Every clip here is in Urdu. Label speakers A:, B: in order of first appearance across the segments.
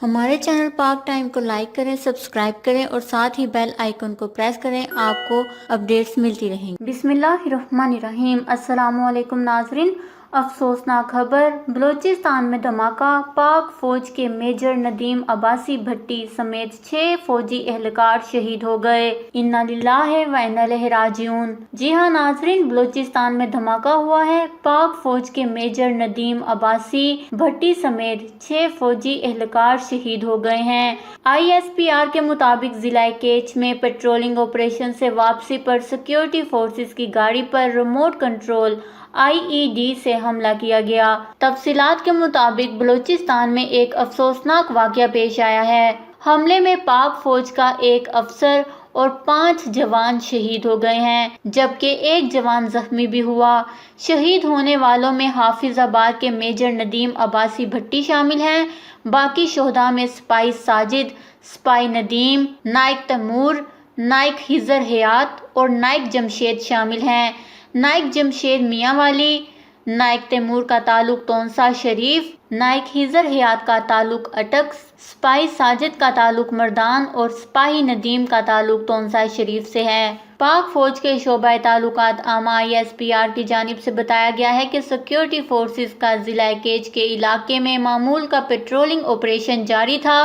A: ہمارے چینل پاک ٹائم کو لائک کریں، سبسکرائب کریں اور ساتھ ہی بیل آئیکن کو پریس کریں، آپ کو اپڈیٹس ملتی رہیں گی۔ بسم اللہ الرحمن الرحیم۔ السلام علیکم ناظرین، افسوسناک خبر، بلوچستان میں دھماکہ، پاک فوج کے میجر ندیم عباسی بھٹی سمیت 6 فوجی اہلکار شہید ہو گئے۔ انا للہ و انا الیہ راجعون۔ جی ہاں ناظرین، بلوچستان میں دھماکہ ہوا ہے۔ پاک فوج کے میجر ندیم عباسی بھٹی سمیت 6 فوجی اہلکار شہید ہو گئے ہیں۔ ISPR کے مطابق ضلع کیچ میں پیٹرولنگ آپریشن سے واپسی پر سیکورٹی فورسز کی گاڑی پر ریموٹ کنٹرول IED سے حملہ کیا گیا۔ تفصیلات کے مطابق بلوچستان میں ایک افسوسناک واقعہ پیش آیا ہے۔ حملے میں پاک فوج کا ایک افسر اور 5 جوان شہید ہو گئے ہیں، جبکہ ایک جوان زخمی بھی ہوا۔ شہید ہونے والوں میں حافظ آباد کے میجر ندیم عباسی بھٹی شامل ہیں۔ باقی شہداء میں سپاہی ساجد، سپاہی ندیم، نائک تیمور، نائک خضر حیات اور نائک جمشید شامل ہیں۔ نائک جمشید میاں والی، نائک تیمور کا تعلق تونسا شریف، نائک خضر حیات کا تعلق اٹک، سپاہی ساجد کا تعلق مردان اور سپاہی ندیم کا تعلق تونسا شریف سے ہے۔ پاک فوج کے شعبہ تعلقات عامہ ISPR کی جانب سے بتایا گیا ہے کہ سیکورٹی فورسز کا ضلع کیچ کے علاقے میں معمول کا پیٹرولنگ آپریشن جاری تھا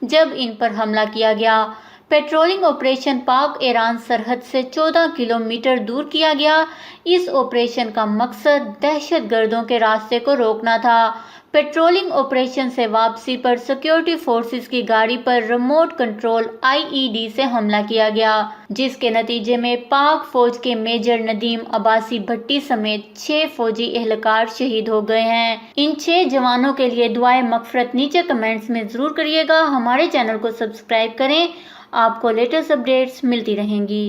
A: جب ان پر حملہ کیا گیا۔ پیٹرولنگ آپریشن پاک ایران سرحد سے 14 کلومیٹر دور کیا گیا۔ اس آپریشن کا مقصد دہشت گردوں کے راستے کو روکنا تھا۔ پیٹرولنگ آپریشن سے واپسی پر سیکورٹی فورسز کی گاڑی پر ریموٹ کنٹرول IED سے حملہ کیا گیا، جس کے نتیجے میں پاک فوج کے میجر ندیم عباسی بھٹی سمیت 6 فوجی اہلکار شہید ہو گئے ہیں۔ ان 6 جوانوں کے لیے دعائے مغفرت نیچے کمنٹس میں ضرور کریے گا۔ ہمارے چینل کو سبسکرائب کریں، آپ کو لیٹسٹ اپڈیٹس ملتی رہیں گی۔